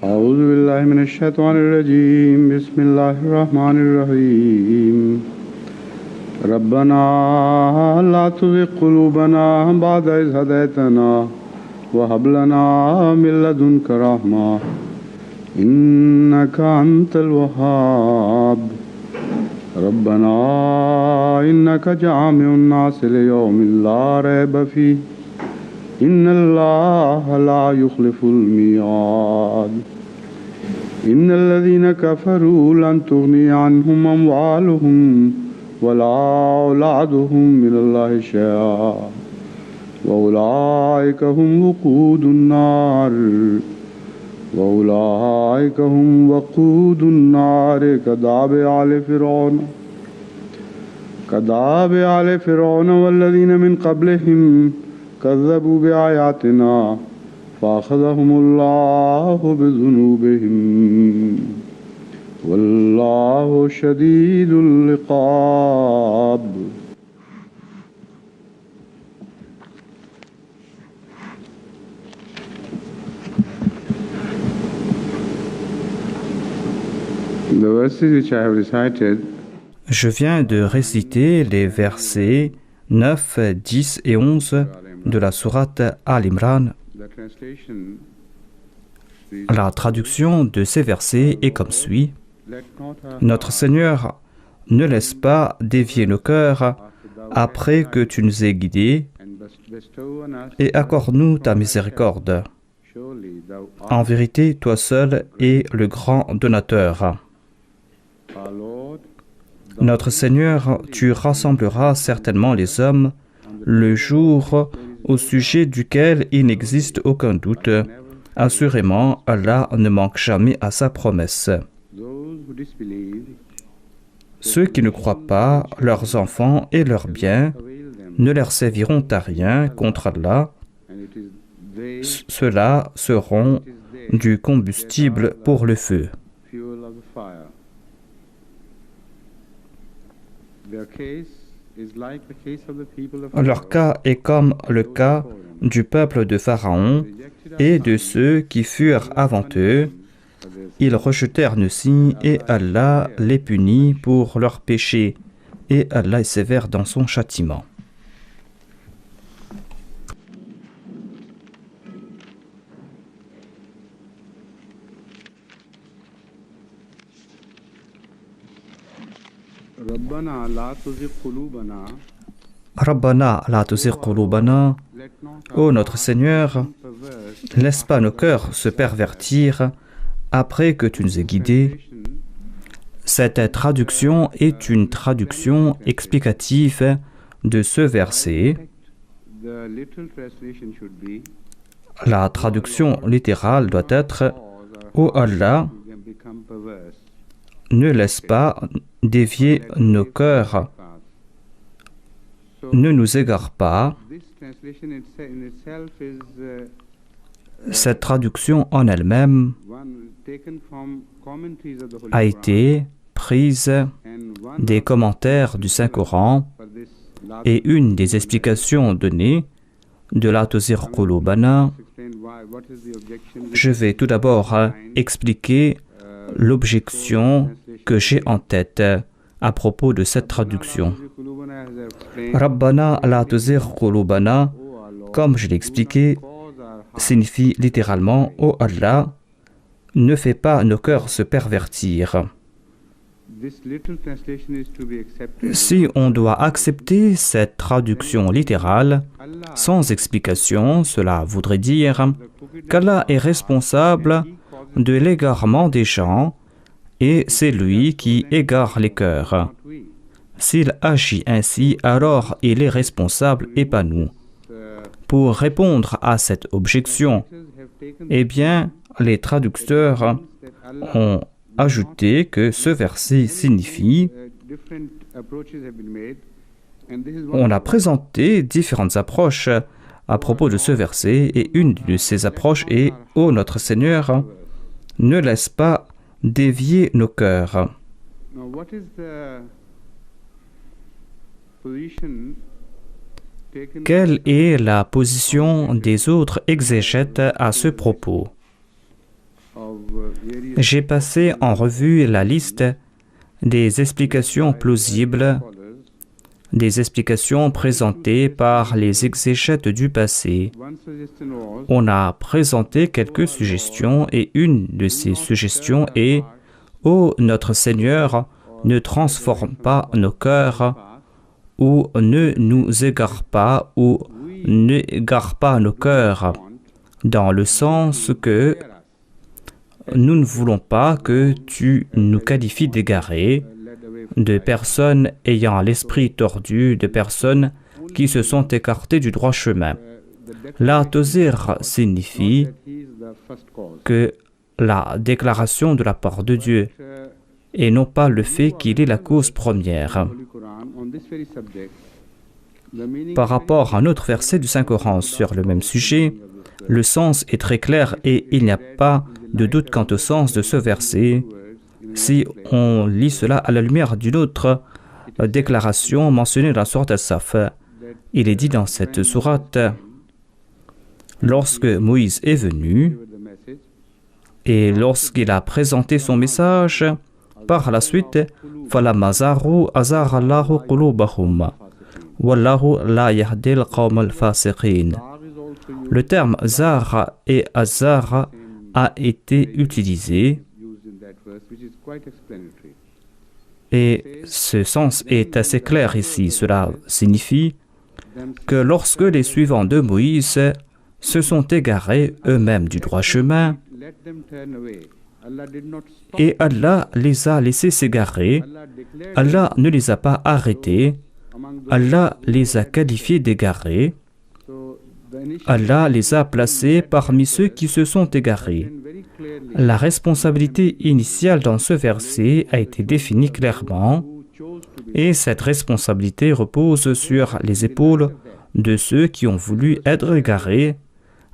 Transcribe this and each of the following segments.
أعوذ بالله من الشيطان الرجيم بسم الله الرحمن الرحيم ربنا لا تزغ قلوبنا بعد إذ هديتنا وهب لنا من لدنك رحمة إنك أنت الوهاب ربنا إنك جامع الناس ليوم لا ريب فيه إن الله لا يخلف الميعاد إن الذين كفروا لن تغني عنهم أموالهم ولا أولادهم من الله شيئا وأولئك هم وقود النار كداب آل فرعون والذين من قبلهم كذبوا بآياتنا فأخذهم الله بذنوبهم والله شديد العقاب. The verses which I have recited Je viens de réciter les versets 9, 10 et 11 de la sourate Al-Imran. La traduction de ces versets est comme suit. Notre Seigneur, ne laisse pas dévier nos cœurs après que tu nous aies guidés et accorde-nous ta miséricorde. En vérité, toi seul es le grand donateur. Notre Seigneur, tu rassembleras certainement les hommes le jour au sujet duquel il n'existe aucun doute. Assurément, Allah ne manque jamais à sa promesse. Ceux qui ne croient pas, leurs enfants et leurs biens ne leur serviront à rien contre Allah. Ceux-là seront du combustible pour le feu. Leur cas est comme le cas du peuple de Pharaon et de ceux qui furent avant eux. Ils rejetèrent nos signes et Allah les punit pour leurs péchés. Et Allah est sévère dans son châtiment. Rabbana la tuzigh qulubana. Ô notre Seigneur, laisse pas nos cœurs se pervertir après que tu nous aies guidés. Cette traduction est une traduction explicative de ce verset. La traduction littérale doit être « Ô Allah, ne laisse pas dévier nos cœurs, ne nous égare pas. » Cette traduction en elle-même a été prise des commentaires du Saint-Coran et une des explications données de la tuzigh qulubana. Je vais tout d'abord expliquer l'objection que j'ai en tête à propos de cette traduction. Rabbana la tuzigh qulubana, comme je l'ai expliqué, signifie littéralement « Ô Allah, ne fais pas nos cœurs se pervertir ». Si on doit accepter cette traduction littérale, sans explication, cela voudrait dire qu'Allah est responsable de l'égarement des gens et c'est lui qui égare les cœurs. S'il agit ainsi, alors il est responsable et pas nous. Pour répondre à cette objection, eh bien, les traducteurs ont ajouté que ce verset signifie. On a présenté différentes approches à propos de ce verset et une de ces approches est « Ô notre Seigneur, ne laisse pas dévier nos cœurs ». Quelle est la position des autres exégètes à ce propos? J'ai passé en revue la liste des explications plausibles, des explications présentées par les exégètes du passé. On a présenté quelques suggestions et une de ces suggestions est « Ô notre Seigneur, ne transforme pas nos cœurs ou ne nous égare pas ou n'égare pas nos cœurs » dans le sens que nous ne voulons pas que tu nous qualifies d'égarés, de personnes ayant l'esprit tordu, de personnes qui se sont écartées du droit chemin. La tozir signifie que la déclaration de la part de Dieu et non pas le fait qu'il est la cause première. Par rapport à un autre verset du Saint-Coran sur le même sujet, le sens est très clair et il n'y a pas de doute quant au sens de ce verset. Si on lit cela à la lumière d'une autre déclaration mentionnée dans la sourate As-Saf, il est dit dans cette sourate, lorsque Moïse est venu et lorsqu'il a présenté son message, par la suite, فَلَمَّا زَاغُوا أَزَاغَ اللَّهُ قُلُوبَهُمْ وَاللَّهُ لَا يَهْدِي الْقَوْمَ الْفَاسِقِينَ. Le terme zar et azar a été utilisé et ce sens est assez clair ici. Cela signifie que lorsque les suivants de Moïse se sont égarés eux-mêmes du droit chemin et Allah les a laissés s'égarer, Allah ne les a pas arrêtés, Allah les a qualifiés d'égarés, Allah les a placés parmi ceux qui se sont égarés. La responsabilité initiale dans ce verset a été définie clairement et cette responsabilité repose sur les épaules de ceux qui ont voulu être égarés.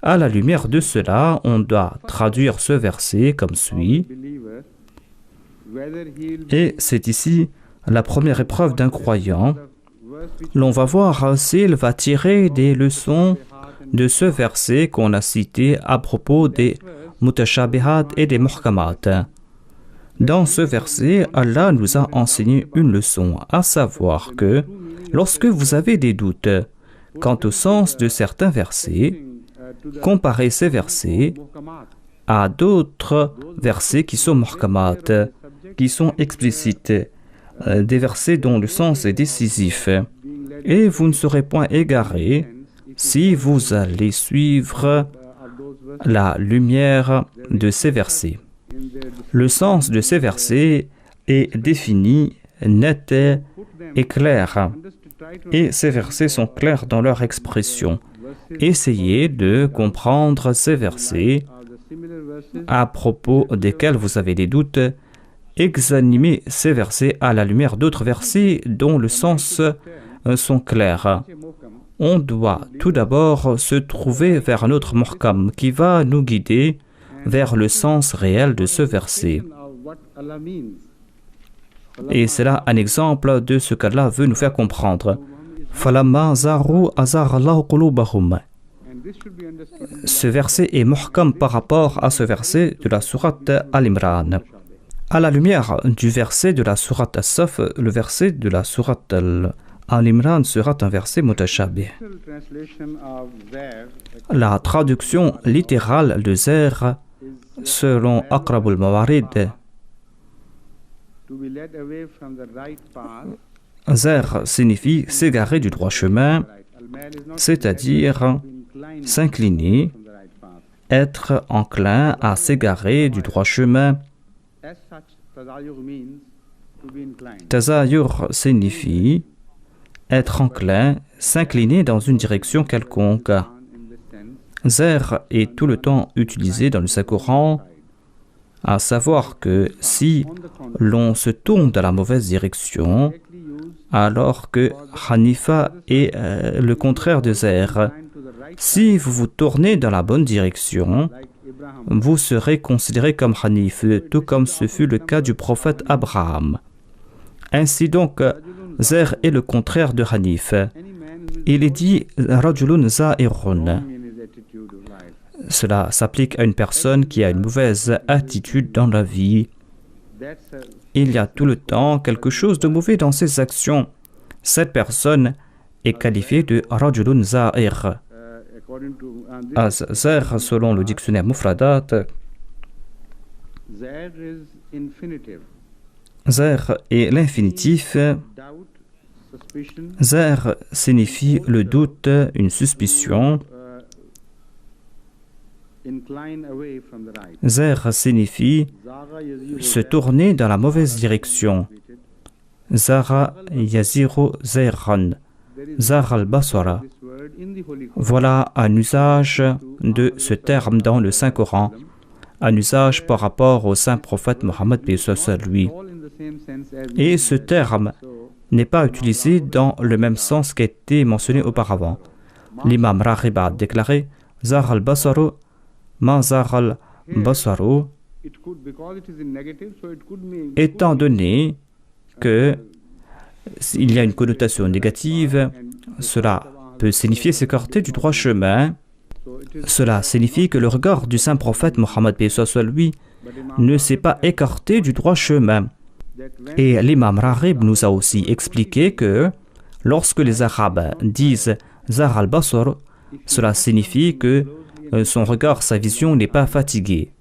À la lumière de cela, on doit traduire ce verset comme suit. Et c'est ici la première épreuve d'un croyant. L'on va voir s'il va tirer des leçons de ce verset qu'on a cité à propos des mutashabihat et des muhkamat. Dans ce verset, Allah nous a enseigné une leçon, à savoir que lorsque vous avez des doutes quant au sens de certains versets, comparez ces versets à d'autres versets qui sont muhkamat, qui sont explicites, des versets dont le sens est décisif, et vous ne serez point égarés si vous allez suivre la lumière de ces versets. Le sens de ces versets est défini, net et clair. Et ces versets sont clairs dans leur expression. Essayez de comprendre ces versets à propos desquels vous avez des doutes. Examinez ces versets à la lumière d'autres versets dont le sens sont clairs. On doit tout d'abord se trouver vers un autre muhkam qui va nous guider vers le sens réel de ce verset. Et c'est là un exemple de ce qu'Allah veut nous faire comprendre. Ce verset est muhkam par rapport à ce verset de la sourate Al-Imran. À la lumière du verset de la sourate As-Saf, le verset de la sourate Al-Imran sera un verset mutashabih. La traduction littérale de Zer, selon Aqrabul Mawarid, Zer signifie s'égarer du droit chemin, c'est-à-dire s'incliner, être enclin à s'égarer du droit chemin. Tazayur signifie être enclin, s'incliner dans une direction quelconque. Zer est tout le temps utilisé dans le Saint-Coran, à savoir que si l'on se tourne dans la mauvaise direction, alors que Hanifa est le contraire de Zer. Si vous vous tournez dans la bonne direction, vous serez considéré comme Hanif, tout comme ce fut le cas du prophète Abraham. Ainsi donc, Zer est le contraire de Hanif. Il est dit Rajulun Za'irun, Cela s'applique à une personne qui a une mauvaise attitude dans la vie. Il y a tout le temps quelque chose de mauvais dans ses actions. Cette personne est qualifiée de rajulun za'ir. Za'ir, selon le dictionnaire Mufradat, za'ir est l'infinitif. Za'ir signifie le doute, une suspicion. Za'ir signifie se tourner dans la mauvaise direction. Zara yaziru za'irran. Zara al-basara. Voilà un usage de ce terme dans le Saint-Coran, un usage par rapport au saint prophète Mohammed lui. Et ce terme n'est pas utilisé dans le même sens qui a été mentionné auparavant. L'imam Raghib a déclaré Zara al-basaru ma zara al-basaru. Étant donné que il y a une connotation négative, cela peut signifier s'écarter du droit chemin. Cela signifie que le regard du saint prophète Mohammed lui ne s'est pas écarté du droit chemin. Et l'imam Raghib nous a aussi expliqué que lorsque les Arabes disent Zahra al-Basar, cela signifie que son regard, sa vision n'est pas fatiguée.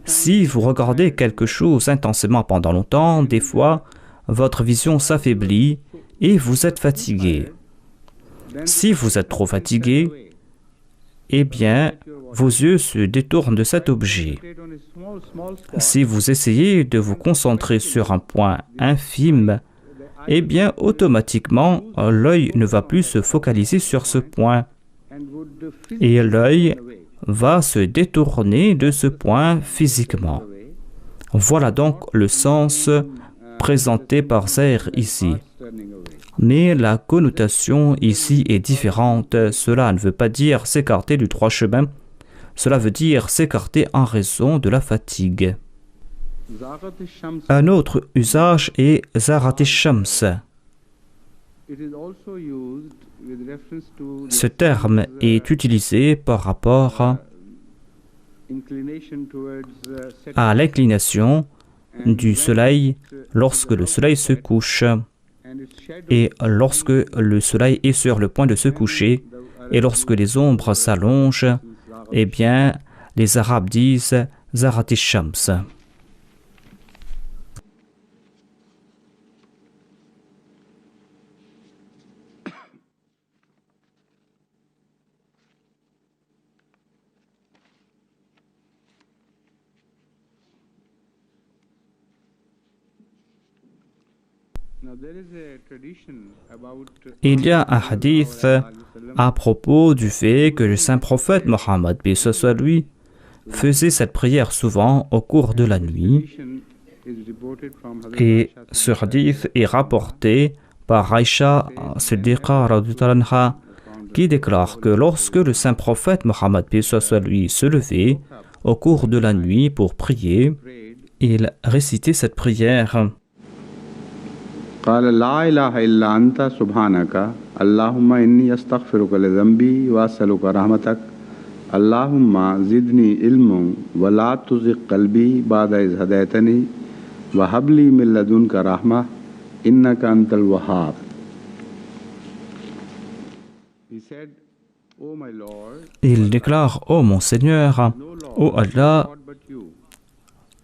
Si vous regardez quelque chose intensément pendant longtemps, des fois, votre vision s'affaiblit et vous êtes fatigué. Si vous êtes trop fatigué, eh bien, vos yeux se détournent de cet objet. Si vous essayez de vous concentrer sur un point infime, eh bien, automatiquement, l'œil ne va plus se focaliser sur ce point. Et l'œil va se détourner de ce point physiquement. Voilà donc le sens présenté par Zahir ici. Mais la connotation ici est différente. Cela ne veut pas dire s'écarter du droit chemin. Cela veut dire s'écarter en raison de la fatigue. Un autre usage est Zarat al-Shams. Ce terme est utilisé par rapport à l'inclination du soleil lorsque le soleil se couche et lorsque le soleil est sur le point de se coucher et lorsque les ombres s'allongent, eh bien, les Arabes disent Zarat al-Shams. Il y a un hadith à propos du fait que le saint prophète Mohammed lui faisait cette prière souvent au cours de la nuit. Et ce hadith est rapporté par Aïcha Siddiqa radhiyallahu anha qui déclare que lorsque le saint prophète Mohammed lui se levait au cours de la nuit pour prier, il récitait cette prière. قال لا إله إلا أنت سبحانك اللهم إني أستغفرك لذنبي وأسألك رحمتك اللهم زدني علما ولا تزغ قلبي بعد إذ هديتني وهب لي من لدنك رحمة إنك أنت الوهاب. Il déclare: Ô mon Seigneur, ô Allah,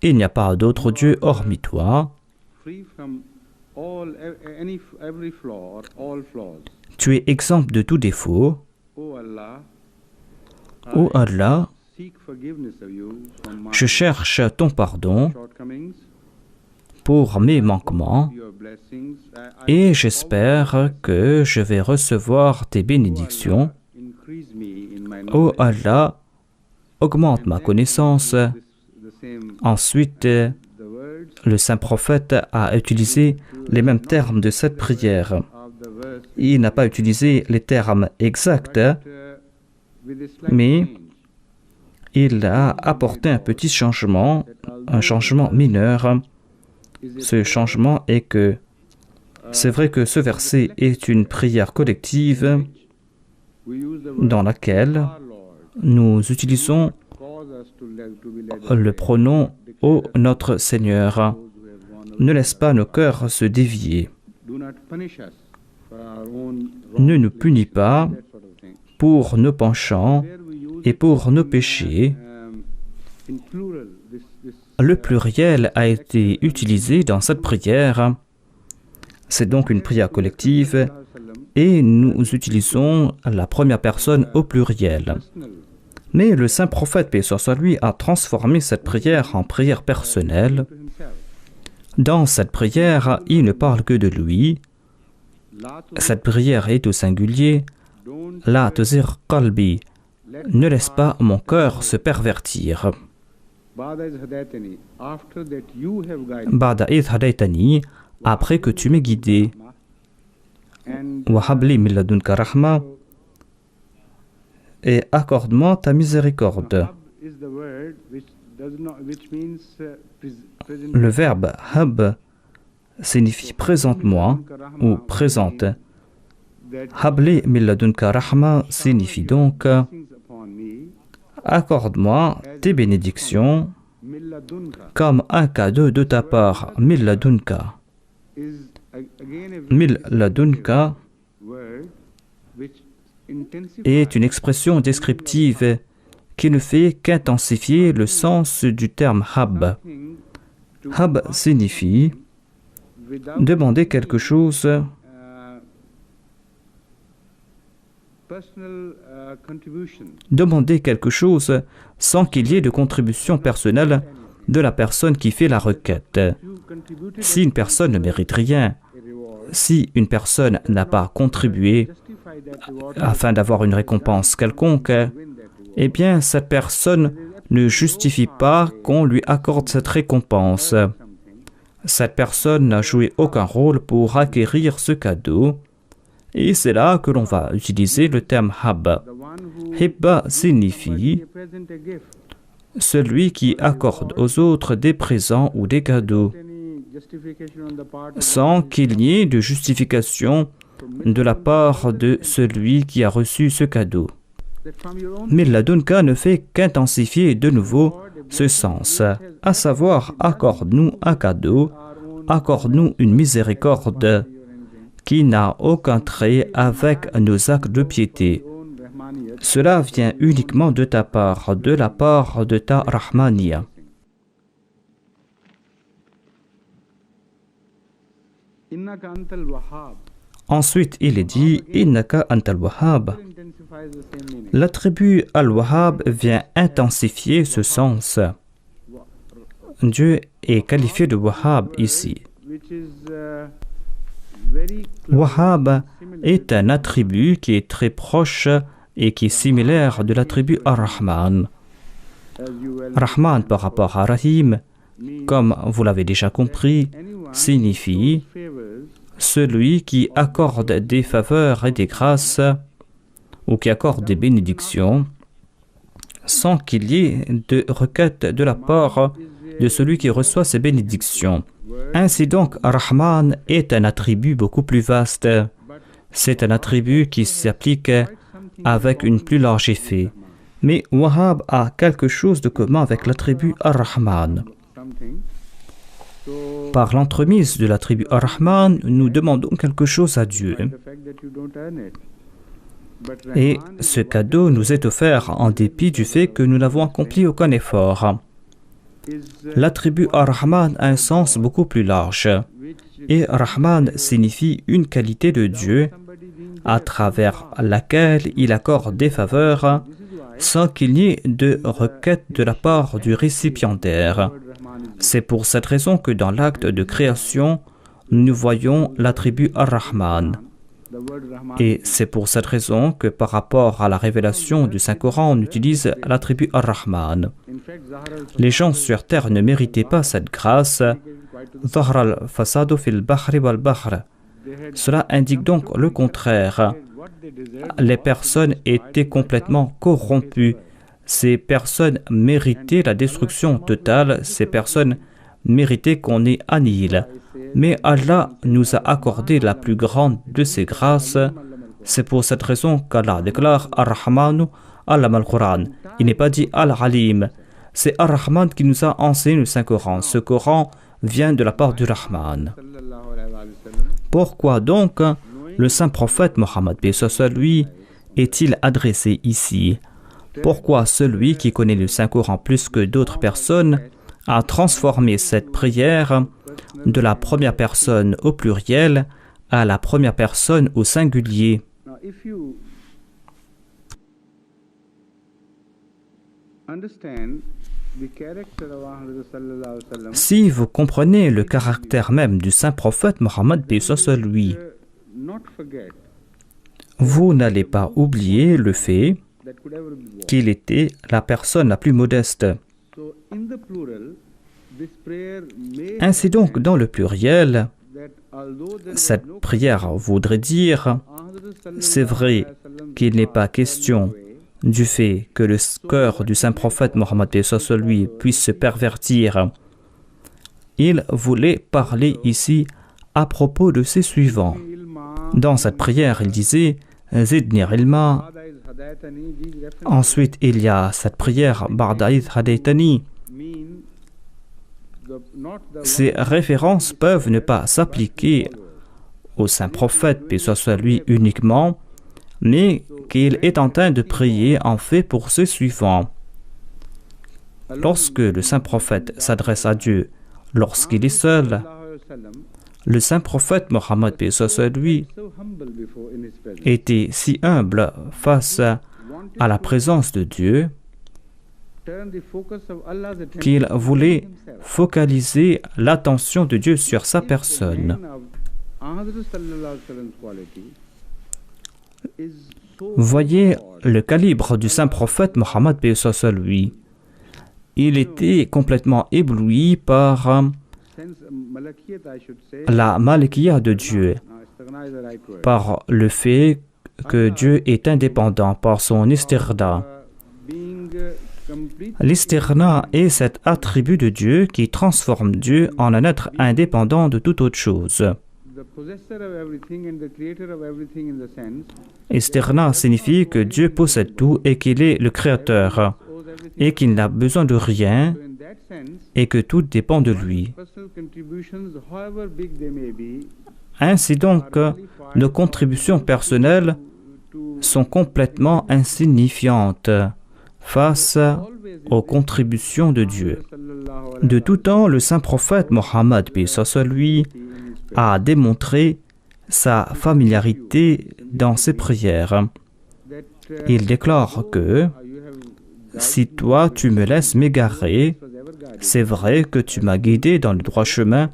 il n'y a pas d'autre Dieu hormis toi. Tu es exempt de tout défaut. Ô Allah, je cherche ton pardon pour mes manquements et j'espère que je vais recevoir tes bénédictions. Ô Allah, augmente ma connaissance. Ensuite, le saint prophète a utilisé les mêmes termes de cette prière. Il n'a pas utilisé les termes exacts, mais il a apporté un petit changement, un changement mineur. Ce changement est que c'est vrai que ce verset est une prière collective dans laquelle nous utilisons le pronom « Ô notre Seigneur ». Ne laisse pas nos cœurs se dévier. Ne nous punis pas pour nos penchants et pour nos péchés. Le pluriel a été utilisé dans cette prière. C'est donc une prière collective et nous utilisons la première personne au pluriel. Mais le saint prophète, paix soit sur lui, a transformé cette prière en prière personnelle. Dans cette prière, il ne parle que de lui. Cette prière est au singulier. La tuzigh qalbi, ne laisse pas mon cœur se pervertir. Ba'da idh hadaytani, après que tu m'aies guidé. Wa habli min ladunka rahma, et accorde-moi ta miséricorde. Le verbe hab signifie présente-moi ou présente. Habli min ladunka rahma signifie donc accorde-moi tes bénédictions comme un cadeau de ta part. Min ladunka. Min ladunka est une expression descriptive qui ne fait qu'intensifier le sens du terme hab. Hab signifie demander quelque chose sans qu'il y ait de contribution personnelle de la personne qui fait la requête. Si une personne ne mérite rien, si une personne n'a pas contribué afin d'avoir une récompense quelconque, eh bien cette personne ne justifie pas qu'on lui accorde cette récompense. Cette personne n'a joué aucun rôle pour acquérir ce cadeau, et c'est là que l'on va utiliser le terme hab. Hibba signifie celui qui accorde aux autres des présents ou des cadeaux, sans qu'il n'y ait de justification de la part de celui qui a reçu ce cadeau. Mais ladunka ne fait qu'intensifier de nouveau ce sens, à savoir accorde-nous un cadeau, accorde-nous une miséricorde qui n'a aucun trait avec nos actes de piété. Cela vient uniquement de ta part, de la part de ta Rahmaniya. Ensuite, il est dit Innaka antal wahhab. L'attribut al-wahhab vient intensifier ce sens. Dieu est qualifié de wahhab ici. Wahhab est un attribut qui est très proche et qui est similaire de l'attribut ar-Rahman. Rahman par rapport à Rahim, comme vous l'avez déjà compris, signifie celui qui accorde des faveurs et des grâces ou qui accorde des bénédictions sans qu'il y ait de requête de la part de celui qui reçoit ces bénédictions. Ainsi donc, Rahman est un attribut beaucoup plus vaste. C'est un attribut qui s'applique avec une plus large effet. Mais Wahhab a quelque chose de commun avec l'attribut Ar-Rahman. Par l'entremise de l'attribut Ar-Rahman, nous demandons quelque chose à Dieu. Et ce cadeau nous est offert en dépit du fait que nous n'avons accompli aucun effort. L'attribut Ar-Rahman a un sens beaucoup plus large. Et Rahman signifie une qualité de Dieu à travers laquelle il accorde des faveurs sans qu'il n'y ait de requête de la part du récipiendaire. C'est pour cette raison que dans l'acte de création, nous voyons l'attribut Ar-Rahman. Et c'est pour cette raison que par rapport à la révélation du Saint-Coran, on utilise l'attribut Ar-Rahman. Les gens sur terre ne méritaient pas cette grâce. Zahra al-fasadu fil bahri wal bahr. Cela indique donc le contraire. Les personnes étaient complètement corrompues. Ces personnes méritaient la destruction totale. Ces personnes méritaient qu'on les annihile. Mais Allah nous a accordé la plus grande de ses grâces. C'est pour cette raison qu'Allah déclare Ar-Rahmanu Allama al-Quran. Il n'est pas dit Al-Alim. C'est Ar-Rahman qui nous a enseigné le Saint-Coran. Ce Coran vient de la part du Rahman. Pourquoi donc le saint prophète Mohammed lui est-il adressé ici? Pourquoi celui qui connaît le Saint-Coran plus que d'autres personnes a transformé cette prière de la première personne au pluriel à la première personne au singulier? Si vous comprenez le caractère même du saint prophète Mohammed lui, vous n'allez pas oublier le fait qu'il était la personne la plus modeste. Ainsi donc, dans le pluriel, cette prière voudrait dire, c'est vrai qu'il n'est pas question du fait que le cœur du saint prophète Mohammed lui puisse se pervertir. Il voulait parler ici à propos de ses suivants. Dans cette prière, il disait Zidni ilma. Ensuite, il y a cette prière Ba'da idh hadaytani. Ces références peuvent ne pas s'appliquer au saint prophète, paix soit lui uniquement, mais qu'il est en train de prier en fait pour ses suivants. Lorsque le saint prophète s'adresse à Dieu, lorsqu'il est seul, le saint prophète Mohammed lui était si humble face à la présence de Dieu qu'il voulait focaliser l'attention de Dieu sur sa personne. Voyez le calibre du saint prophète Mohammed lui. Il était complètement ébloui par la Malikiya de Dieu, par le fait que Dieu est indépendant, par son istirna. L'istirna est cet attribut de Dieu qui transforme Dieu en un être indépendant de toute autre chose. Istirna signifie que Dieu possède tout et qu'il est le créateur et qu'il n'a besoin de rien et que tout dépend de lui. Ainsi donc, nos contributions personnelles sont complètement insignifiantes face aux contributions de Dieu. De tout temps, le saint prophète Mohammed lui a démontré sa familiarité dans ses prières. Il déclare que si toi tu me laisses m'égarer, c'est vrai que tu m'as guidé dans le droit chemin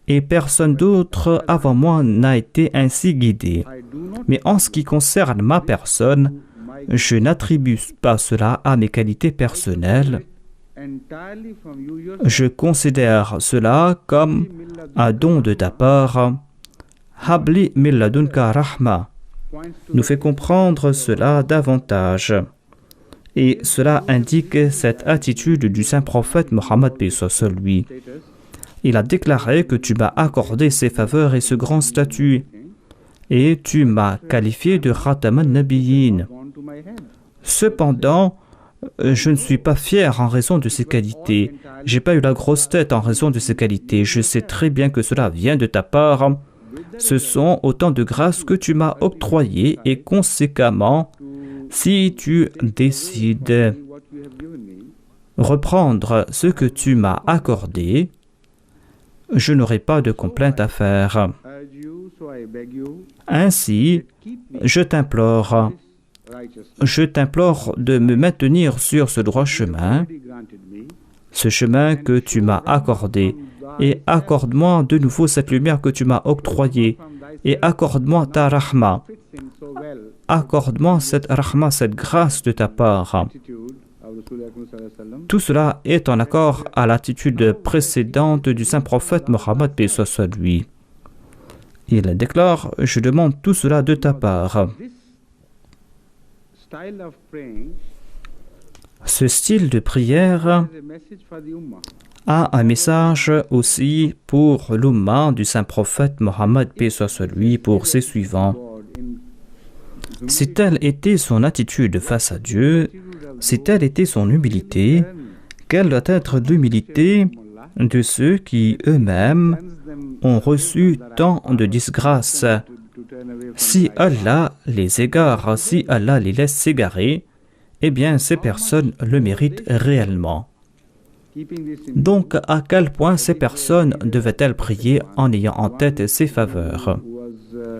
et personne d'autre avant moi n'a été ainsi guidé. Mais en ce qui concerne ma personne, je n'attribue pas cela à mes qualités personnelles. Je considère cela comme un don de ta part. Habli min ladunka rahma nous fait comprendre cela davantage. Et cela indique cette attitude du saint prophète Mohammed lui. Il a déclaré que tu m'as accordé ces faveurs et ce grand statut, et tu m'as qualifié de Khataman Nabiyyin. Cependant, je ne suis pas fier en raison de ces qualités. J'ai pas eu la grosse tête en raison de ces qualités. Je sais très bien que cela vient de ta part. Ce sont autant de grâces que tu m'as octroyées et conséquemment, si tu décides reprendre ce que tu m'as accordé, je n'aurai pas de complainte à faire. Ainsi, je t'implore de me maintenir sur ce droit chemin, ce chemin que tu m'as accordé, et accorde-moi de nouveau cette lumière que tu m'as octroyée, et accorde-moi ta rahma. Accorde-moi cette rahma, cette grâce de ta part. Tout cela est en accord à l'attitude précédente du saint prophète Mohammed lui. Il déclare, je demande tout cela de ta part. Ce style de prière a un message aussi pour l'Ummah du saint prophète Mohammed lui, pour ses suivants. Si telle était son attitude face à Dieu, si telle était son humilité, quelle doit être l'humilité de ceux qui eux-mêmes ont reçu tant de disgrâces? Si Allah les égare, si Allah les laisse s'égarer, eh bien ces personnes le méritent réellement. Donc, à quel point ces personnes devaient-elles prier en ayant en tête ses faveurs?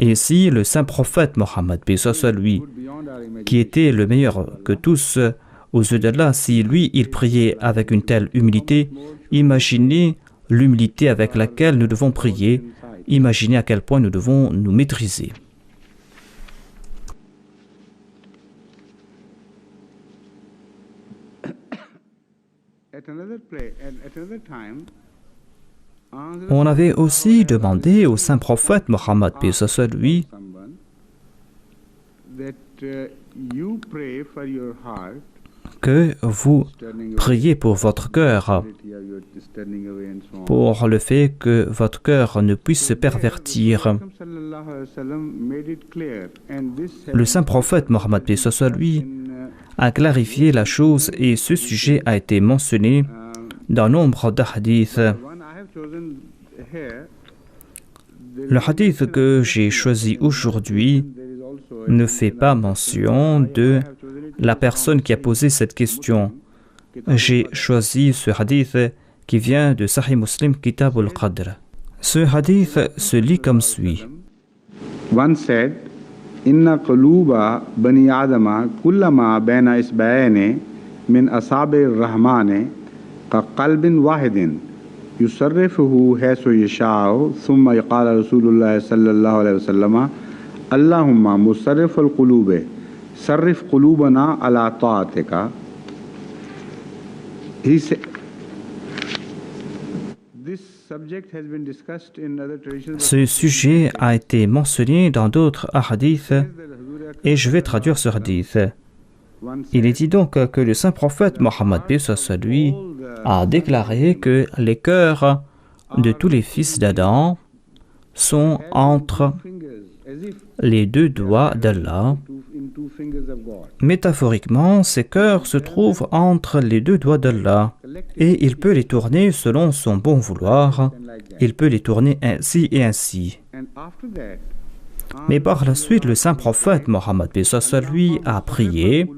Et si le saint prophète Mohammed, paix soit lui, qui était le meilleur que tous aux yeux d'Allah, si lui, il priait avec une telle humilité, imaginez l'humilité avec laquelle nous devons prier, imaginez à quel point nous devons nous maîtriser. On avait aussi demandé au saint prophète Mohammed, paix soit lui, que vous priez pour votre cœur, pour le fait que votre cœur ne puisse se pervertir. Le saint prophète Mohammed, paix soit lui, a clarifié la chose et ce sujet a été mentionné dans nombre de hadiths. Le hadith que j'ai choisi aujourd'hui ne fait pas mention de la personne qui a posé cette question. J'ai choisi ce hadith qui vient de Sahih Muslim, Kitab al-Qadr. Ce hadith se lit comme suit. One said, Inna quluba bani adama kullama baina isba'aini min asabi ar-rahmani ka qalbin wahidin yusarrifuhu haythu yasha'u thumma yaqala Rasulullah sallallahu alayhi wa sallam Allahumma musarrif al-qulubi sarrif qulubana ala ta'atika. He said, ce sujet a été mentionné dans d'autres hadiths et je vais traduire ce hadith. Il est dit donc que le saint prophète Mohammed, paix soit lui, a déclaré que les cœurs de tous les fils d'Adam sont entre les deux doigts d'Allah. Métaphoriquement, ces cœurs se trouvent entre les deux doigts d'Allah et il peut les tourner selon son bon vouloir. Il peut les tourner ainsi et ainsi. Mais par la suite, le saint prophète Mohammed, paix soit lui, a prié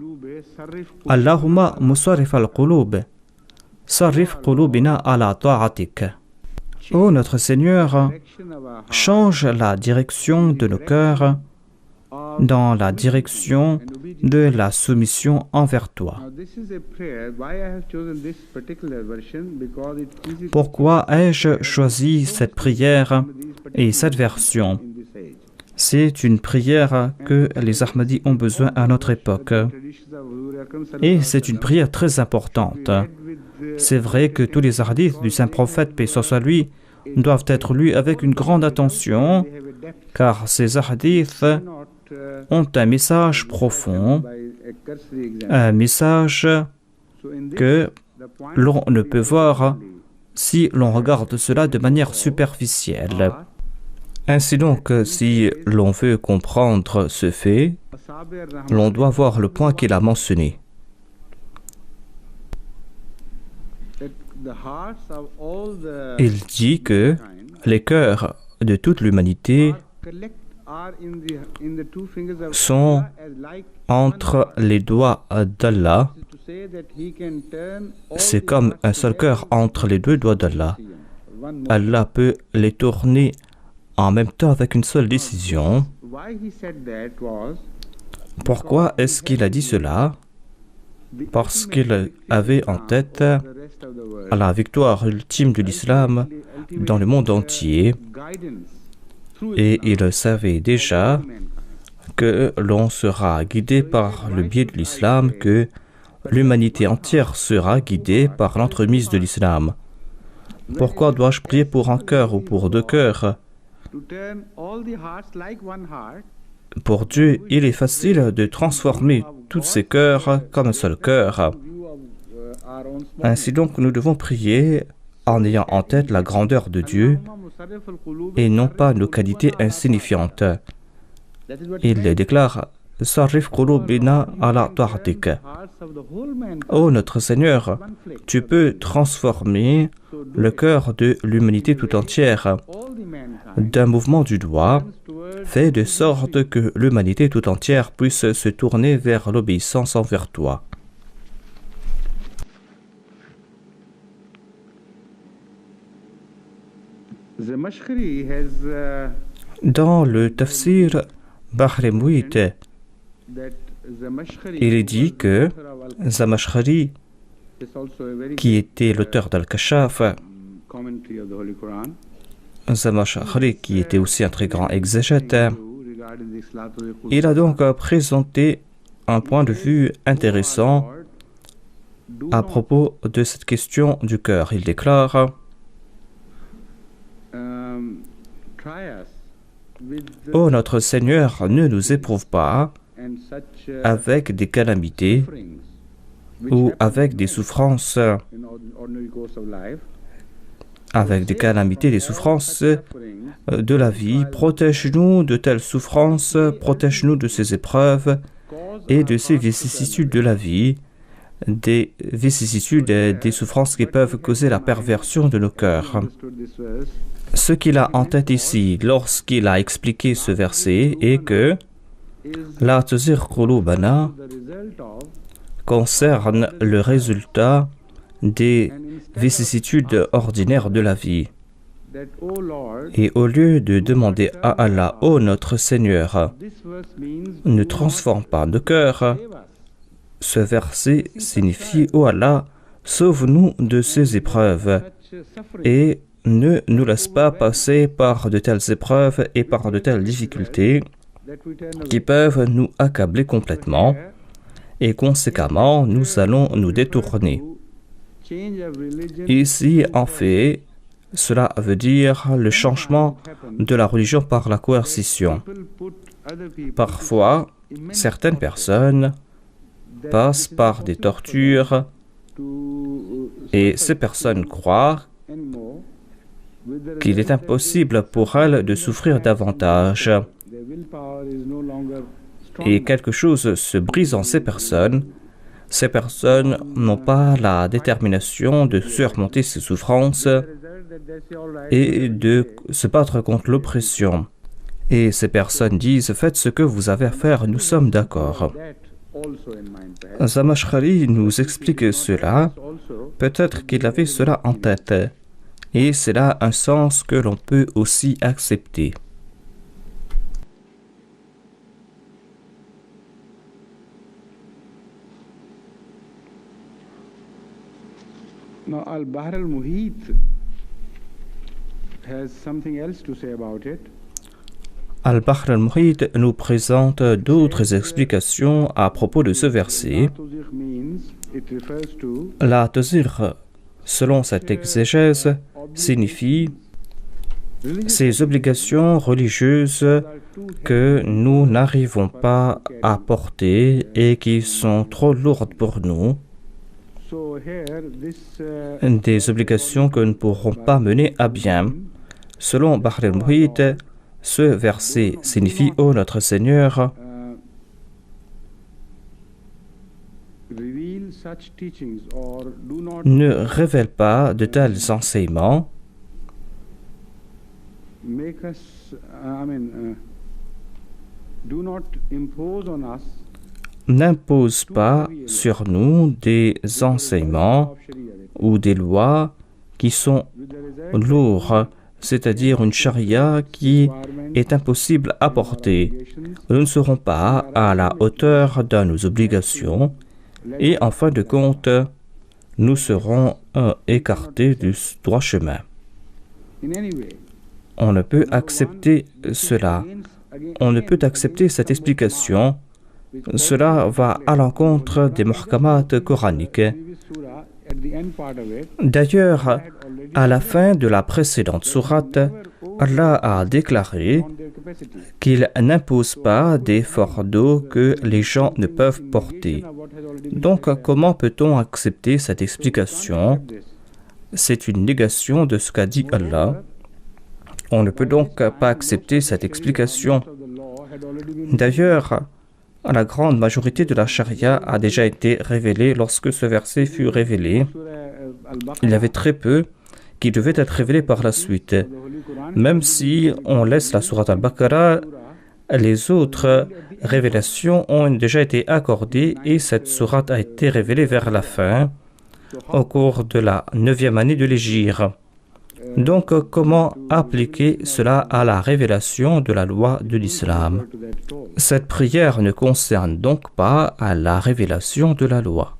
Allahumma musarrif al-qulub sarrif qulubina ala ta'atik. Ô notre Seigneur, change la direction de nos cœurs dans la direction de la soumission envers toi. Pourquoi ai-je choisi cette prière et cette version? C'est une prière que les Ahmadis ont besoin à notre époque. Et c'est une prière très importante. C'est vrai que tous les hadiths du saint prophète, paix soit lui, doivent être lus avec une grande attention, car ces hadiths ont un message profond, un message que l'on ne peut voir si l'on regarde cela de manière superficielle. Ainsi donc, si l'on veut comprendre ce fait, l'on doit voir le point qu'il a mentionné. Il dit que les cœurs de toute l'humanité sont entre les doigts d'Allah. C'est comme un seul cœur entre les deux doigts d'Allah. Allah peut les tourner en même temps avec une seule décision. Pourquoi est-ce qu'il a dit cela? Parce qu'il avait en tête la victoire ultime de l'islam dans le monde entier et il savait déjà que l'on sera guidé par le biais de l'islam, que l'humanité entière sera guidée par l'entremise de l'islam. Pourquoi dois-je prier pour un cœur ou pour deux cœurs? Pour Dieu, il est facile de transformer tous ces cœurs comme un seul cœur. Ainsi donc, nous devons prier en ayant en tête la grandeur de Dieu et non pas nos qualités insignifiantes. Il déclare Sarrif qulubina ala ta'atik. Ô notre Seigneur, tu peux transformer le cœur de l'humanité tout entière d'un mouvement du doigt, fait de sorte que l'humanité tout entière puisse se tourner vers l'obéissance envers toi. Dans le tafsir Bahr al-Muhit, il est dit que Zamakhshari, qui était l'auteur d'Al-Kashaf, Zamakhshari, qui était aussi un très grand exégète, il a donc présenté un point de vue intéressant à propos de cette question du cœur. Il déclare: Ô notre Seigneur, ne nous éprouve pas avec des calamités ou avec des souffrances, des souffrances de la vie. Protège-nous de telles souffrances, protège-nous de ces épreuves et de ces vicissitudes de la vie, des vicissitudes et des souffrances qui peuvent causer la perversion de nos cœurs. Ce qu'il a en tête ici, lorsqu'il a expliqué ce verset, est que la tuzigh qulubana concerne le résultat des vicissitudes ordinaires de la vie. Et au lieu de demander à Allah, ô notre Seigneur, ne transforme pas nos cœurs, ce verset signifie, ô Allah, sauve-nous de ces épreuves et ne nous laisse pas passer par de telles épreuves et par de telles difficultés qui peuvent nous accabler complètement, et conséquemment, nous allons nous détourner. Ici, en fait, cela veut dire le changement de la religion par la coercition. Parfois, certaines personnes passent par des tortures et ces personnes croient qu'il est impossible pour elles de souffrir davantage. Et quelque chose se brise en ces personnes. Ces personnes n'ont pas la détermination de surmonter ces souffrances et de se battre contre l'oppression. Et ces personnes disent: faites ce que vous avez à faire, nous sommes d'accord. Zamakhshari nous explique cela. Peut-être qu'il avait cela en tête. Et c'est là un sens que l'on peut aussi accepter. Now, Al-Bahr al-Muhit has something else to say about it. Al-Bahr al-Muhit nous présente d'autres explications à propos de ce verset. La tuzigh, selon cette exégèse, signifie ces obligations religieuses que nous n'arrivons pas à porter et qui sont trop lourdes pour nous, des obligations que nous ne pourrons pas mener à bien. Selon Bahr al-Muhit, ce verset signifie: ô notre Seigneur, ne révèle pas de tels enseignements n'impose pas sur nous des enseignements ou des lois qui sont lourds, c'est-à-dire une charia qui est impossible à porter. Nous ne serons pas à la hauteur de nos obligations et en fin de compte, nous serons écartés du droit chemin. On ne peut accepter cela. On ne peut accepter cette explication. Cela va à l'encontre des muhkamat coraniques. D'ailleurs, à la fin de la précédente sourate, Allah a déclaré qu'il n'impose pas des fardeaux que les gens ne peuvent porter. Donc, comment peut-on accepter cette explication? C'est une négation de ce qu'a dit Allah. On ne peut donc pas accepter cette explication. D'ailleurs, La grande majorité de la charia a déjà été révélée lorsque ce verset fut révélé. Il y avait très peu qui devaient être révélés par la suite. Même si on laisse la sourate Al-Baqarah, les autres révélations ont déjà été accordées et cette sourate a été révélée vers la fin, au cours de la 9e année de l'Hégire. Donc, comment appliquer cela à la révélation de la loi de l'islam? Cette prière ne concerne donc pas à la révélation de la loi.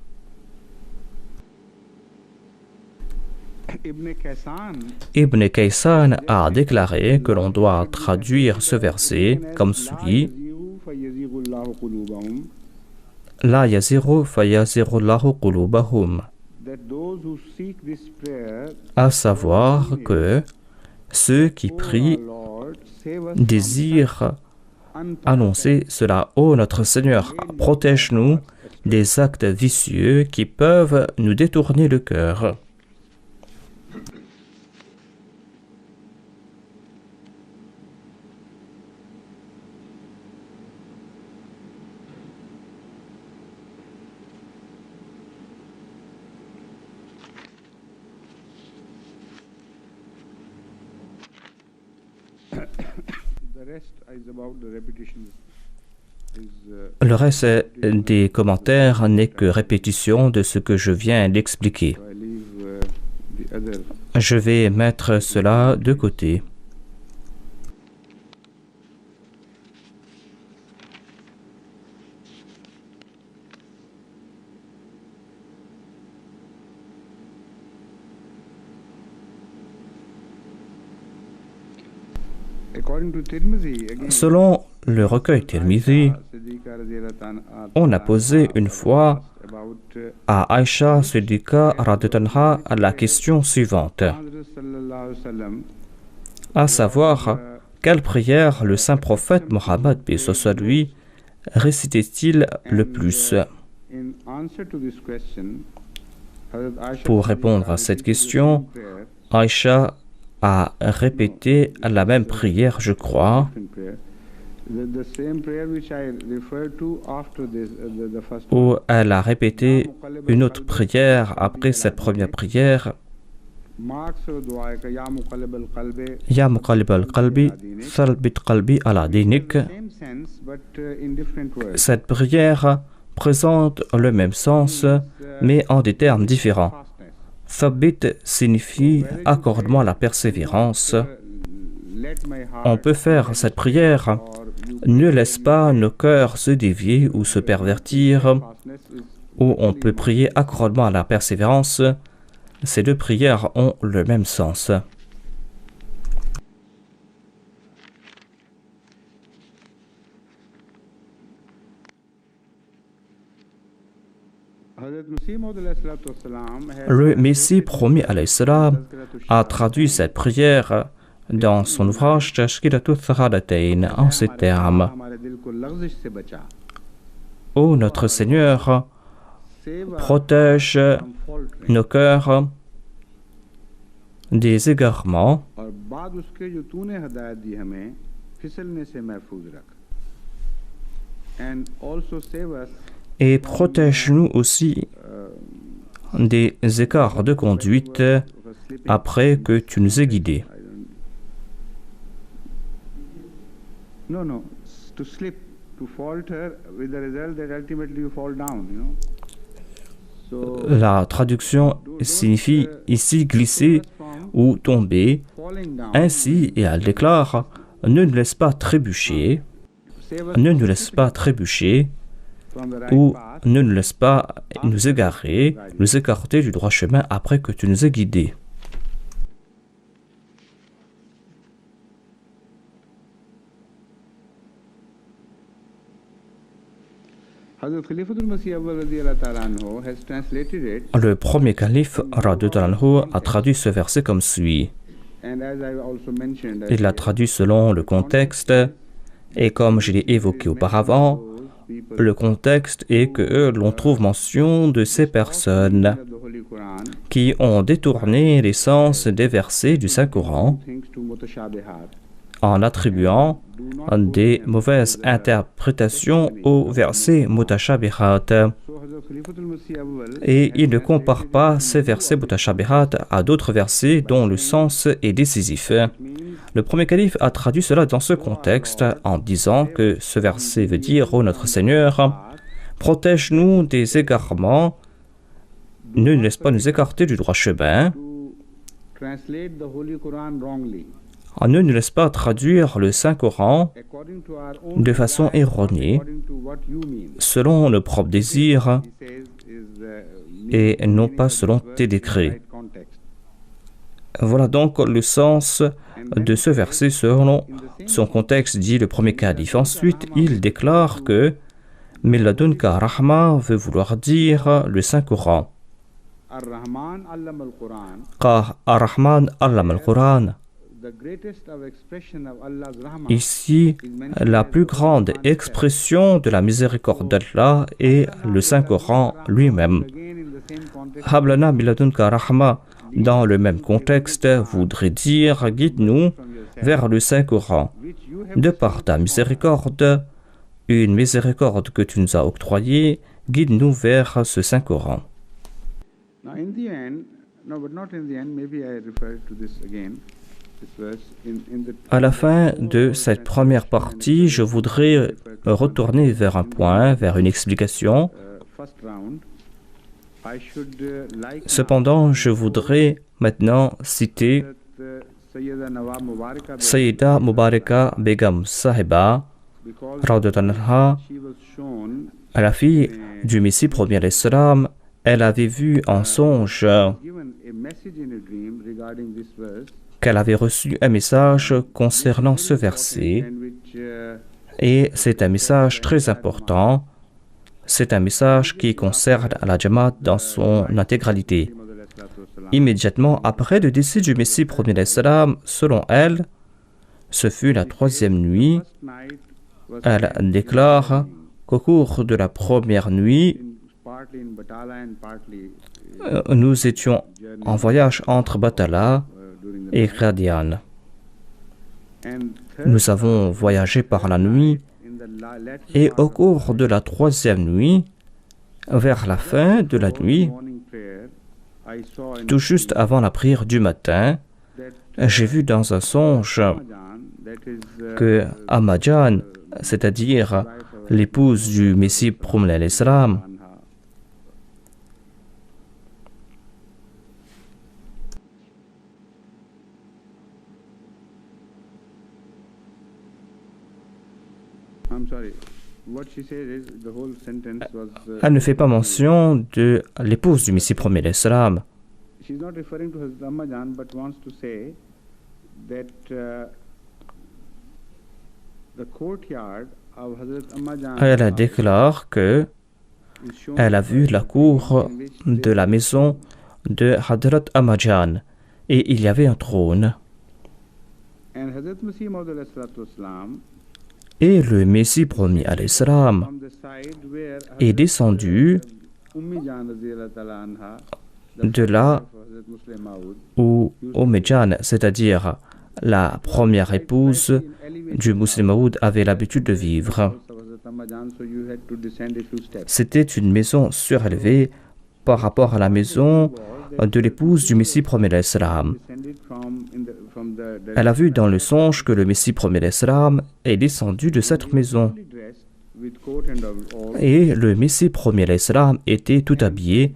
Ibn Kaysan a déclaré que l'on doit traduire ce verset comme suit: La yaziru fayazirullahu qulubahum, à savoir que ceux qui prient désirent annoncer cela. Ô notre Seigneur, protège-nous des actes vicieux qui peuvent nous détourner le cœur. Le reste des commentaires n'est que répétition de ce que je viens d'expliquer. Je vais mettre cela de côté. Selon le recueil Tirmizi, on a posé une fois à Aïcha Siddiqa radhiyallahu anha la question suivante, à savoir quelle prière le saint prophète Mohammed paix soit lui récitait-il le plus. Pour répondre à cette question, Aïcha a répété la même prière, je crois, où elle a répété une autre prière après cette première prière. Ya muqallib al-qalbi, thabbit qalbi ala dinik. Cette prière présente le même sens, mais en des termes différents. Thabbit signifie « accorde-moi la persévérance ». On peut faire cette prière « Ne laisse pas nos cœurs se dévier ou se pervertir » ou on peut prier « accorde-moi la persévérance ». Ces deux prières ont le même sens. Le Messie promis alayhi salam a traduit cette prière dans son ouvrage Tashkilat al-Thaqalatayn en ces termes: Ô notre Seigneur, protège nos cœurs des égarements et protège-nous aussi des écarts de conduite après que tu nous aies guidés. La traduction signifie ici glisser ou tomber. Ainsi, et elle déclare, ne nous laisse pas trébucher, ne nous laisse pas trébucher, ou ne nous laisse pas nous égarer, nous écarter du droit chemin après que tu nous aies guidés. Le premier calife radhiyallahu anhu a traduit ce verset comme suit. Il l'a traduit selon le contexte, et comme je l'ai évoqué auparavant, le contexte est que l'on trouve mention de ces personnes qui ont détourné les sens des versets du Saint-Coran en attribuant des mauvaises interprétations aux versets mutashabihat. Et il ne compare pas ces versets mutashabihat à d'autres versets dont le sens est décisif. Le premier calife a traduit cela dans ce contexte en disant que ce verset veut dire « Ô notre Seigneur, protège-nous des égarements, ne nous laisse pas nous écarter du droit chemin, ne nous laisse pas traduire le Saint-Coran de façon erronée, selon nos propres désirs et non pas selon tes décrets. » Voilà donc le sens de ce verset selon son contexte, dit le premier calife. Ensuite, il déclare que Milladunka Rahma veut vouloir dire le Saint-Coran. Car Ar-Rahman allama al-Quran. Ici, la plus grande expression de la miséricorde d'Allah est le Saint-Coran lui-même. Hablana Milladunka Rahma, dans le même contexte, voudrait dire « Guide-nous vers le Saint-Coran, de par ta miséricorde, une miséricorde que tu nous as octroyée, guide-nous vers ce Saint-Coran. » À la fin de cette première partie, je voudrais retourner vers un point, vers une explication. Cependant, je voudrais maintenant citer Sayyida Mubaraka Begum Sahiba, Radhatanha, la fille du Messie premier l'Islam. Elle avait vu en songe qu'elle avait reçu un message concernant ce verset, et c'est un message très important. C'est un message qui concerne la Jamaat dans son intégralité. Immédiatement après le décès du Messie premier l'Islam, selon elle, ce fut la troisième nuit. Elle déclare qu'au cours de la première nuit, nous étions en voyage entre Batala et Qadian. Nous avons voyagé par la nuit et au cours de la troisième nuit, vers la fin de la nuit, tout juste avant la prière du matin, j'ai vu dans un songe que Ammajan, c'est-à-dire l'épouse du Messie premier l'Islam, elle ne fait pas mention de l'épouse du Messie premier l'Islam. Elle déclare que elle a vu la cour de la maison de Hadrat Ammajan et il y avait un trône. Et le Messie premier al-Islam est descendu de là où Ummijan, c'est-à-dire la première épouse du Muslim Maud, avait l'habitude de vivre. C'était une maison surélevée par rapport à la maison de l'épouse du Messie premier l'Islam. Elle a vu dans le songe que le Messie premier l'Islam est descendu de cette maison. Et le Messie premier l'Islam était tout habillé,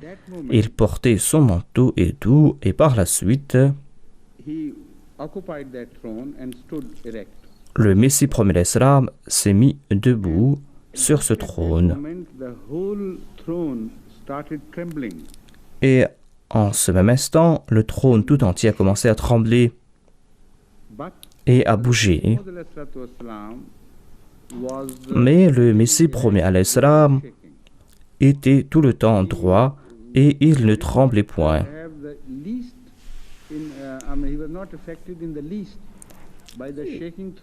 il portait son manteau et tout, et par la suite, le Messie premier l'Islam s'est mis debout sur ce trône. Et en ce même instant, le trône tout entier a commencé à trembler et à bouger. Mais le Messie premier al-Islam était tout le temps droit et il ne tremblait point.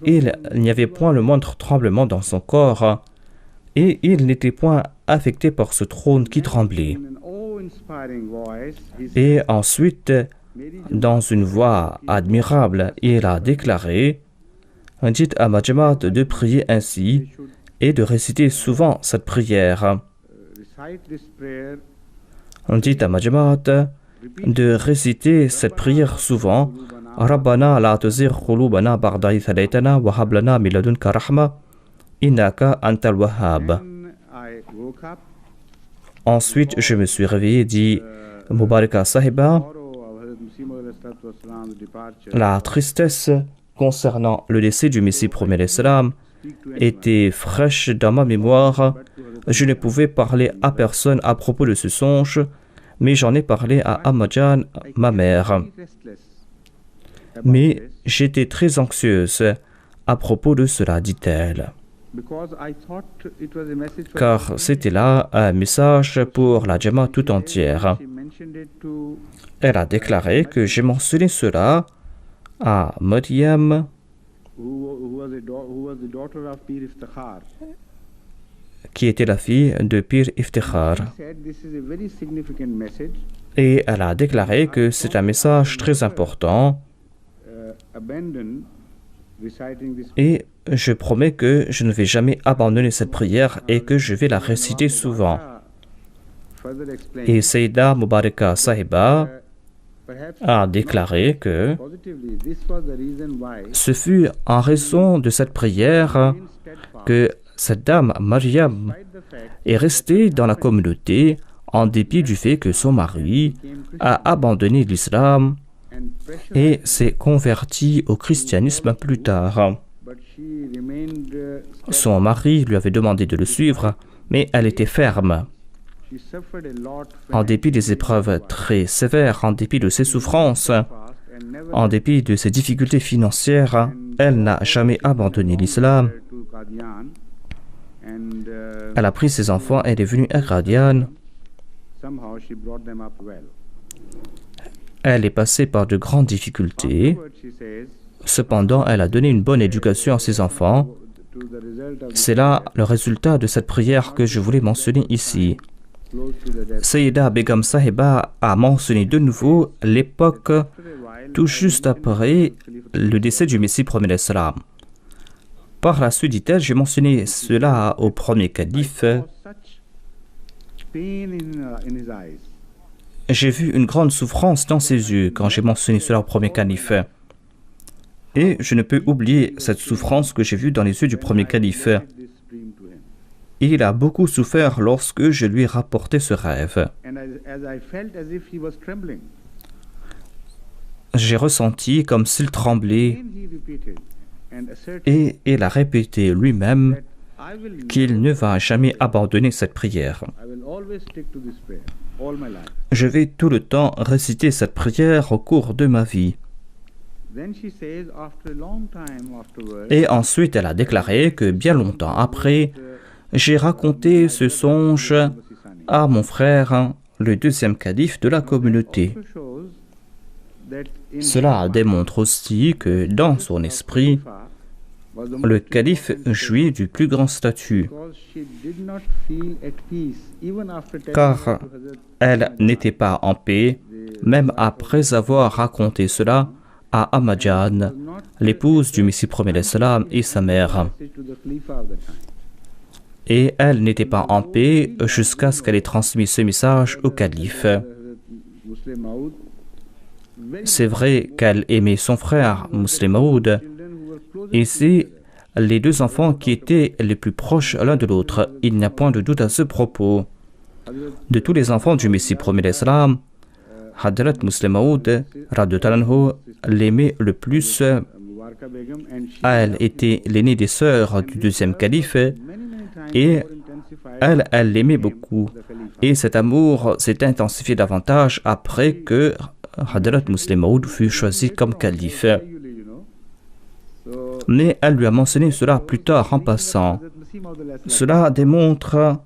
Il n'y avait point le moindre tremblement dans son corps et il n'était point affecté par ce trône qui tremblait. Et ensuite, dans une voix admirable, il a déclaré: Dites à ma Jamaat de prier ainsi et de réciter souvent cette prière. Dites à ma Jamaat de réciter cette prière souvent. Rabbana la tuzigh qulubana ba'da idh hadaytana wa hab lana min ladunka rahma innaka antal wahhab. Ensuite, je me suis réveillé, dit Mubaraka Sahiba. La tristesse concernant le décès du Messie premier l'Islam était fraîche dans ma mémoire. Je ne pouvais parler à personne à propos de ce songe, mais j'en ai parlé à Ammajan, ma mère. Mais j'étais très anxieuse à propos de cela, dit-elle. Car c'était là un message pour la Jamaat tout entière. Elle a déclaré que j'ai mentionné cela à Maryam, qui était la fille de Pir Iftikhar. Et elle a déclaré que c'est un message très important. Et je promets que je ne vais jamais abandonner cette prière et que je vais la réciter souvent. Et Sayyida Mubaraka Sahiba a déclaré que ce fut en raison de cette prière que cette dame, Maryam, est restée dans la communauté en dépit du fait que son mari a abandonné l'islam et s'est converti au christianisme plus tard. Son mari lui avait demandé de le suivre, mais elle était ferme. En dépit des épreuves très sévères, en dépit de ses souffrances, en dépit de ses difficultés financières, elle n'a jamais abandonné l'islam. Elle a pris ses enfants et est venue à Qadian. Elle est passée par de grandes difficultés. Cependant, elle a donné une bonne éducation à ses enfants. C'est là le résultat de cette prière que je voulais mentionner ici. Sayyida Begum Sahiba a mentionné de nouveau l'époque tout juste après le décès du Messie premier l'Islam. Par la suite, dit-elle, j'ai mentionné cela au premier calife. J'ai vu une grande souffrance dans ses yeux quand j'ai mentionné cela au premier calife. Et je ne peux oublier cette souffrance que j'ai vue dans les yeux du premier calife. Il a beaucoup souffert lorsque je lui ai rapporté ce rêve. J'ai ressenti comme s'il tremblait et il a répété lui-même qu'il ne va jamais abandonner cette prière. Je vais tout le temps réciter cette prière au cours de ma vie. Et ensuite, elle a déclaré que bien longtemps après, j'ai raconté ce songe à mon frère, le deuxième calife de la communauté. Cela démontre aussi que dans son esprit, le calife jouit du plus grand statut, car elle n'était pas en paix, même après avoir raconté cela à Ammajan, l'épouse du Messie premier l'Islam et sa mère. Et elle n'était pas en paix jusqu'à ce qu'elle ait transmis ce message au calife. C'est vrai qu'elle aimait son frère, Muslim Maud, et c'est les deux enfants qui étaient les plus proches l'un de l'autre. Il n'y a point de doute à ce propos. De tous les enfants du Messie premier l'Islam, Hadrat Muslim Maud, radhiyallahu anhu, l'aimait le plus. Elle était l'aînée des sœurs du deuxième calife et elle l'aimait beaucoup. Et cet amour s'est intensifié davantage après que Hadrat Muslim Maud fut choisi comme calife. Mais elle lui a mentionné cela plus tard en passant. Cela démontre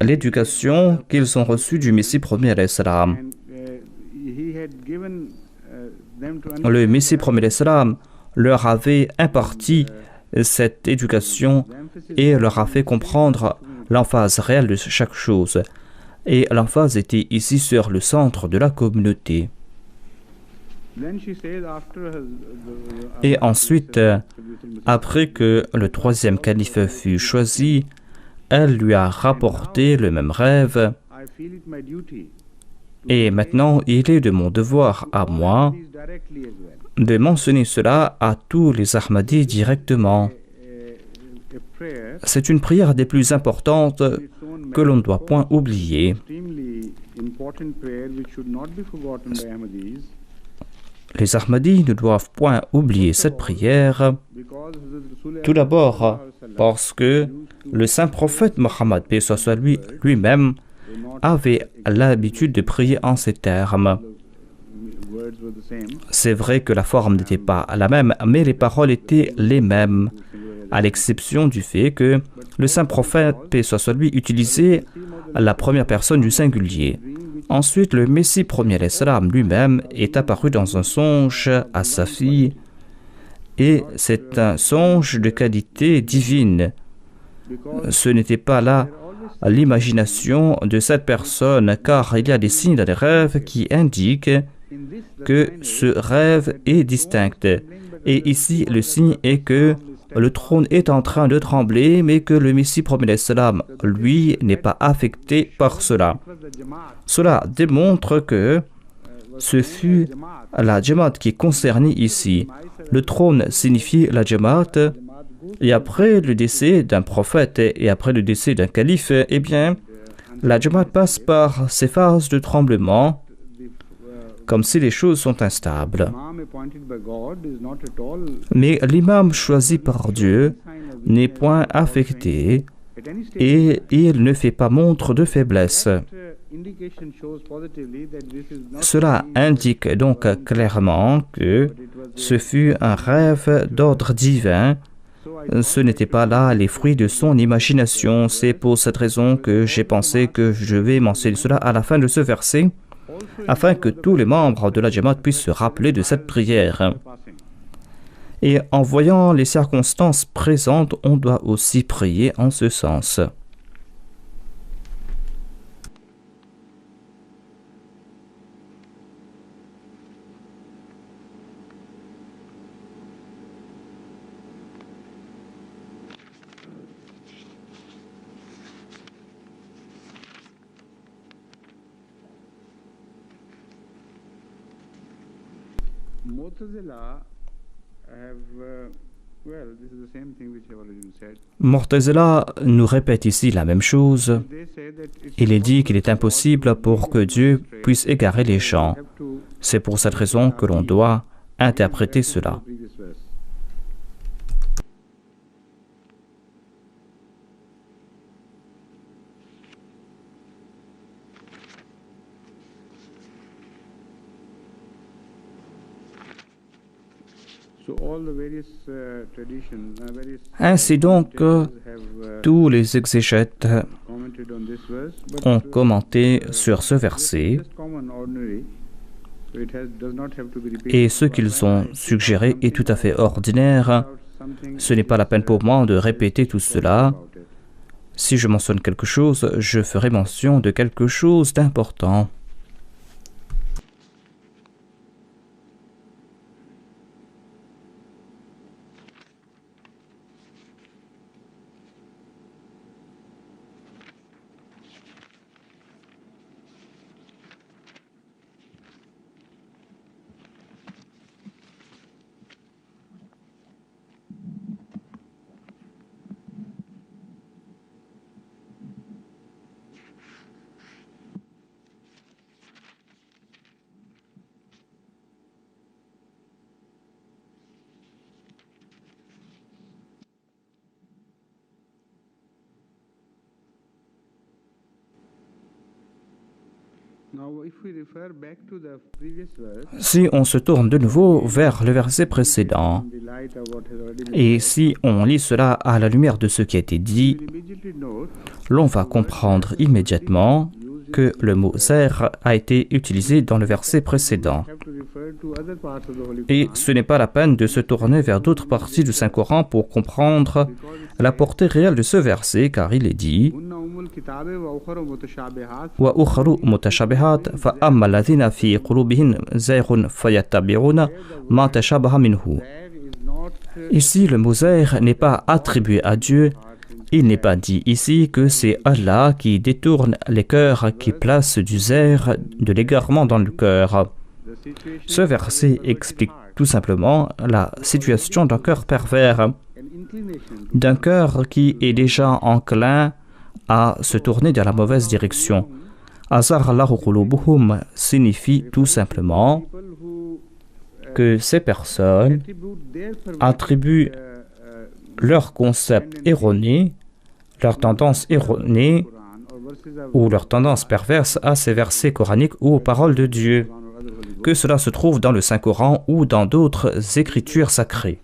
l'éducation qu'ils ont reçue du Messie premier l'Islam. Le Messie premier l'Islam leur avait imparti cette éducation et leur a fait comprendre l'emphase réelle de chaque chose. Et l'emphase était ici sur le centre de la communauté. Et ensuite, après que le troisième calife fut choisi, elle lui a rapporté le même rêve. Et maintenant, il est de mon devoir à moi de mentionner cela à tous les Ahmadis directement. C'est une prière des plus importantes que l'on ne doit point oublier. Les Ahmadis ne doivent point oublier cette prière, tout d'abord parce que le saint prophète Mohammed, paix soit lui, lui-même, avait l'habitude de prier en ces termes. C'est vrai que la forme n'était pas la même, mais les paroles étaient les mêmes, à l'exception du fait que le saint prophète, paix soit lui, utilisait la première personne du singulier. Ensuite, le Messie premier l'Islam lui-même est apparu dans un songe à sa fille, et c'est un songe de qualité divine. Ce n'était pas là l'imagination de cette personne, car il y a des signes dans les rêves qui indiquent que ce rêve est distinct. Et ici, le signe est que le trône est en train de trembler, mais que le Messie promet l'Islam, lui, n'est pas affecté par cela. Cela démontre que ce fut la Jamaat qui est concernée ici. Le trône signifie la Jamaat, et après le décès d'un prophète et après le décès d'un calife, eh bien, la Jamaat passe par ces phases de tremblement, comme si les choses sont instables. Mais l'imam choisi par Dieu n'est point affecté et il ne fait pas montre de faiblesse. Cela indique donc clairement que ce fut un rêve d'ordre divin. Ce n'était pas là les fruits de son imagination. C'est pour cette raison que j'ai pensé que je vais mentionner cela à la fin de ce verset, afin que tous les membres de la Jamaat puissent se rappeler de cette prière. Et en voyant les circonstances présentes, on doit aussi prier en ce sens. Mu'tazila nous répète ici la même chose. Il est dit qu'il est impossible pour que Dieu puisse égarer les gens. C'est pour cette raison que l'on doit interpréter cela. Ainsi donc, tous les exégètes ont commenté sur ce verset et ce qu'ils ont suggéré est tout à fait ordinaire. Ce n'est pas la peine pour moi de répéter tout cela. Si je mentionne quelque chose, je ferai mention de quelque chose d'important. Si on se tourne de nouveau vers le verset précédent, et si on lit cela à la lumière de ce qui a été dit, l'on va comprendre immédiatement que le mot « zer » a été utilisé dans le verset précédent. Et ce n'est pas la peine de se tourner vers d'autres parties du Saint-Coran pour comprendre la portée réelle de ce verset, car il est dit وَأُخَرُ مُتَشَابِهَاتٍ فَأَمَّا الَّذِينَ فِي قُلُوبِهِمْ زَيْغٌ فَيَتَّبِعُونَ مَا تَشَابَهَ مِنْهُ. Ici, le mot zayg n'est pas attribué à Dieu. Il n'est pas dit ici que c'est Allah qui détourne les cœurs, qui place du zayg, de l'égarement dans le cœur. Ce verset explique tout simplement la situation d'un cœur pervers, d'un cœur qui est déjà enclin à se tourner dans la mauvaise direction. Azar Allahu qulubuhum signifie tout simplement que ces personnes attribuent leurs concepts erronés, leurs tendances erronées ou leurs tendances perverses à ces versets coraniques ou aux paroles de Dieu, que cela se trouve dans le Saint-Coran ou dans d'autres écritures sacrées.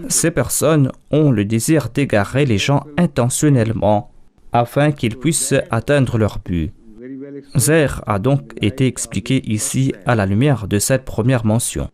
Ces personnes ont le désir d'égarer les gens intentionnellement afin qu'ils puissent atteindre leur but. Zayg a donc été expliqué ici à la lumière de cette première mention.